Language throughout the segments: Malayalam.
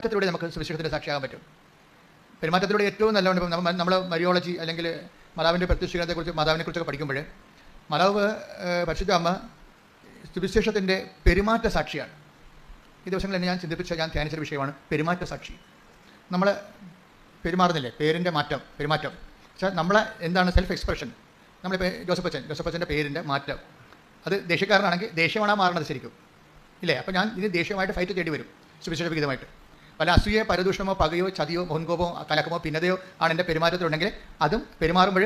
പെരുമാറ്റത്തിലൂടെ നമുക്ക് സുവിശേഷത്തിൻ്റെ സാക്ഷിയാകാൻ പറ്റും. പെരുമാറ്റത്തിലൂടെ ഏറ്റവും നല്ലതാണ്. ഇപ്പം നമ്മൾ മരിയോളജി അല്ലെങ്കിൽ മാതാവിൻ്റെ പ്രത്യക്ഷീകരണത്തെക്കുറിച്ച് മാതാവിനെക്കുറിച്ചൊക്കെ പഠിക്കുമ്പോൾ മാതാവ് പരിശുദ്ധ അമ്മ സുവിശേഷത്തിൻ്റെ പെരുമാറ്റ സാക്ഷിയാണ്. ഈ ദിവസങ്ങളിൽ തന്നെ ഞാൻ ധ്യാനിച്ച വിഷയമാണ് പെരുമാറ്റ സാക്ഷി. നമ്മൾ പെരുമാറുന്നില്ലേ, പേരിൻ്റെ മാറ്റം, പെരുമാറ്റം. പക്ഷേ നമ്മളെ എന്താണ് സെൽഫ് എക്സ്പ്രഷൻ. നമ്മളിപ്പോൾ ജോസഫച്ചൻ്റെ പേരിൻ്റെ മാറ്റം, അത് ദേഷ്യക്കാരനാണെങ്കിൽ ദേഷ്യമാണോ മാറണത് ശരിക്കും ഇല്ലേ? അപ്പോൾ ഞാൻ ഇത് ദേഷ്യമായിട്ട് ഫൈറ്റ് ചെയ്യേണ്ടി വരും സുവിശേഷ വിഹിതമായിട്ട്. വല്ല അസൂയ, പരദൂഷണമോ, പകയോ, ചതിയോ, മോഹൻകോപമോ, കലക്കമോ, ഭിന്നതയോ ആണ് എൻ്റെ പെരുമാറ്റത്തിലുണ്ടെങ്കിൽ അതും പെരുമാറുമ്പോൾ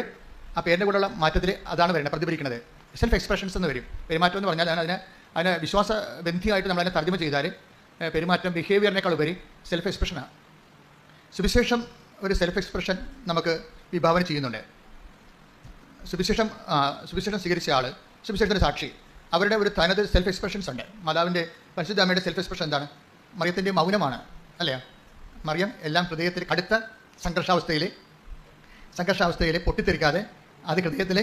ആ പേരിൻ്റെ കൂടെയുള്ള മാറ്റത്തിൽ അതാണ് വരുന്നത്, പ്രതിഫലിക്കുന്നത്. സെൽഫ് എക്സ്പ്രഷൻസ് എന്ന് വരും. പെരുമാറ്റം എന്ന് പറഞ്ഞാൽ അതിനെ വിശ്വാസബന്ധിയായിട്ട് നമ്മളതിനെ തർജ്ജമ ചെയ്താൽ പെരുമാറ്റം ബിഹേവിയറിനേക്കാൾ ഉപരി സെൽഫ് എക്സ്പ്രഷനാണ്. സുവിശേഷം ഒരു സെൽഫ് എക്സ്പ്രഷൻ നമുക്ക് വിഭാവന ചെയ്യുന്നുണ്ട്. സുവിശേഷം സ്വീകരിച്ച ആൾ, സുവിശേഷത്തിൻ്റെ സാക്ഷി, അവരുടെ ഒരു തനത് സെൽഫ് എക്സ്പ്രഷൻസ് ഉണ്ട്. മാതാവിൻ്റെ പരിശുദ്ധ അമ്മയുടെ സെൽഫ് എക്സ്പ്രഷൻ എന്താണ്? മറിയത്തിൻ്റെ മൗനമാണ് അല്ലേ? മറിയം എല്ലാം ഹൃദയത്തിൽ കടുത്ത സംഘർഷാവസ്ഥയിൽ പൊട്ടിത്തെറിക്കാതെ അത് ഹൃദയത്തിൽ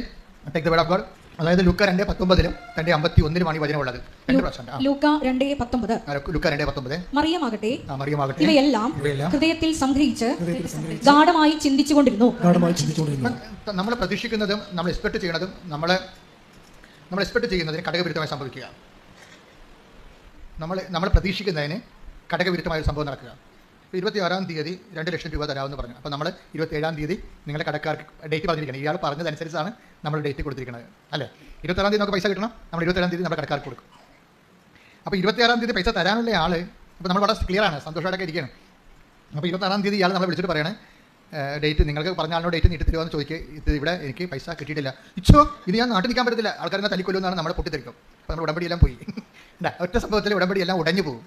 take the word of God. അതായത് ലൂക്ക 2:19 തന്റെ 51 വചനമുള്ളത്. ലൂക്ക 2:19 മറിയമാകട്ടെ ഇവയെല്ലാം ഹൃദയത്തിൽ സംഗ്രഹിച്ച് ഗാഢമായി ചിന്തിച്ചുകൊണ്ടിരുന്നു. നമ്മൾ പ്രതീക്ഷിക്കുന്നതും നമ്മൾ എക്സ്പെക്ട് ചെയ്യുന്നതും നമ്മൾ എക്സ്പെക്ട് ചെയ്യുന്നതിന് ഘടകവിരുദ്ധമായി സംഭവിക്കുക. നമ്മൾ പ്രതീക്ഷിക്കുന്നതിന് ഘടകവിരുദ്ധമായ ഒരു സംഭവം നടക്കുക. 26-ാം തീയതി 2 ലക്ഷം രൂപ തരാമെന്ന് പറഞ്ഞു. അപ്പോൾ നമ്മൾ 27-ാം തീയതി നിങ്ങളുടെ കടക്കാർക്ക് ഡേറ്റ് പറഞ്ഞിരിക്കുന്നത്. ഇയാൾ പറഞ്ഞതനുസരിച്ചാണ് നമ്മൾ ഡേറ്റ് കൊടുത്തിരിക്കുന്നത് അല്ലേ? 26-ാം തീയതി നമുക്ക് പൈസ കിട്ടണം, നമ്മൾ 27-ാം തീയതി നമ്മുടെ കടക്കാർക്ക് കൊടുക്കും. അപ്പോൾ 26-ാം തീയതി പൈസ തരാനുള്ള ആൾ ഇപ്പോൾ നമ്മൾ വളരെ ക്ലിയറാണ്, സന്തോഷമായിട്ടൊക്കെ ഇരിക്കുകയാണ്. അപ്പോൾ 26-ാം തീയതി ഇയാൾ നമ്മൾ വിളിച്ചിട്ട് പറയണേ, ഡേറ്റ് നിങ്ങൾക്ക് പറഞ്ഞ ആളിനോ ഡേറ്റ് നീട്ടി തരുമോ എന്ന് ചോദിക്കുക. ഇത് ഇവിടെ എനിക്ക് പൈസ കിട്ടിയിട്ടില്ല. ഇത് ഞാൻ നാട്ടിൽ നിൽക്കാൻ പറ്റത്തില്ല, ആൾക്കാരെ തല്ലിക്കൊല്ലുമെന്നാണ് നമ്മൾ പൊട്ടിത്തെറിക്കും. അപ്പോൾ നമ്മുടെ ഉടമ്പടിയെല്ലാം പോയി. ഒറ്റ സംഭവത്തിൽ ഉടമ്പടിയെല്ലാം ഉടഞ്ഞു പോകും.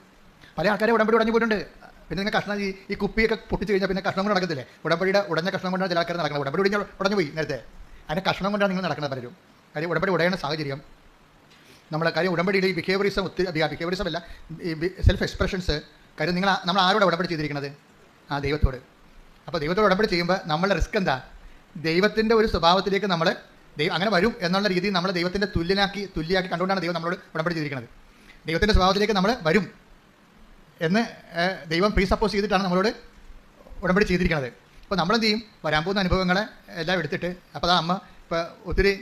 പല ആൾക്കാരെ ഉടമ്പടി ഉടഞ്ഞു പോയിട്ടുണ്ട്. പിന്നെ നിങ്ങൾ കഷ്ണം ഈ കുപ്പിയൊക്കെ പൊട്ടിച്ച് കഴിഞ്ഞാൽ പിന്നെ കഷ്ണം കൊണ്ട് നടക്കത്തില്ലേ? ഉടമ്പടിയുടെ ഉടഞ്ഞ കഷ്ണം കൊണ്ടാണ് ചില ആൾക്കാർ നടക്കുന്നത്. ഉടമ്പടി ഉടഞ്ഞു പോയി നേരത്തെ, അതിൻ്റെ കഷ്ണം കൊണ്ടാണ് നിങ്ങൾ നടക്കുന്നത് പലരും. കാര്യം ഉടമ്പടി ഉടയുന്ന സാഹചര്യം നമ്മളെ കാര്യം ഉടമ്പടിയിൽ ഈ ബിഹേവിയറിസം ബിഹേവിയറിസം അല്ല, ഈ സെൽഫ് എക്സ്പ്രഷൻസ്. കാര്യം നമ്മൾ ആരോടെ ഉടമ്പടി ചെയ്തിരിക്കുന്നത്? ദൈവത്തോട്. അപ്പോൾ ദൈവത്തോട് ഉടമ്പടി ചെയ്യുമ്പോൾ നമ്മളുടെ റിസ്ക് എന്താ? ദൈവത്തിൻ്റെ ഒരു സ്വഭാവത്തിലേക്ക് നമ്മൾ അങ്ങനെ വരും എന്നുള്ള രീതിയിൽ നമ്മൾ ദൈവത്തിൻ്റെ തുല്യമാക്കി കണ്ടുകൊണ്ടാണ് ദൈവം നമ്മളോട് ഉടമ്പടി ചെയ്തിരിക്കുന്നത്. ദൈവത്തിൻ്റെ സ്വഭാവത്തിലേക്ക് നമ്മൾ വരും എന്ന് ദൈവം പ്രീ സപ്പോസ് ചെയ്തിട്ടാണ് നമ്മളോട് ഉടമ്പടി ചെയ്തിരിക്കുന്നത്. അപ്പോൾ നമ്മളെന്ത് ചെയ്യും? വരാൻ പോകുന്ന അനുഭവങ്ങളെ എല്ലാം എടുത്തിട്ട്, അപ്പോൾ അമ്മ ഇപ്പോൾ ഒത്തിരി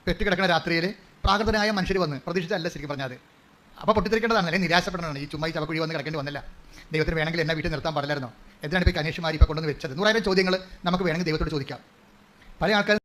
പെറ്റുകിടക്കുന്ന രാത്രിയിൽ പ്രാകൃതനായ മനുഷ്യർ വന്ന് പ്രതീക്ഷിച്ചല്ല ശരിക്കും പറഞ്ഞാൽ അത്. അപ്പോൾ പൊട്ടിത്തെറിക്കേണ്ടതാണ്, അല്ലെങ്കിൽ നിരാശപ്പെടേണ്ടതാണ്. ഈ ചുമ്മാ ഈ ചവക്കുഴി വന്ന് കിടക്കേണ്ടി വന്നില്ല. ദൈവത്തിന് വേണമെങ്കിൽ എന്നെ വീട്ടിൽ നിർത്താൻ പാടില്ലായിരുന്നോ? എന്തിനാണ് ഇപ്പോൾ കന്യാഷിമാരി ഇപ്പോൾ കൊണ്ടുവന്ന് വെച്ചത്? 100,000 ചോദ്യങ്ങൾ നമുക്ക് വേണമെങ്കിൽ ദൈവത്തോട് ചോദിക്കാം. പല ആൾക്കാർ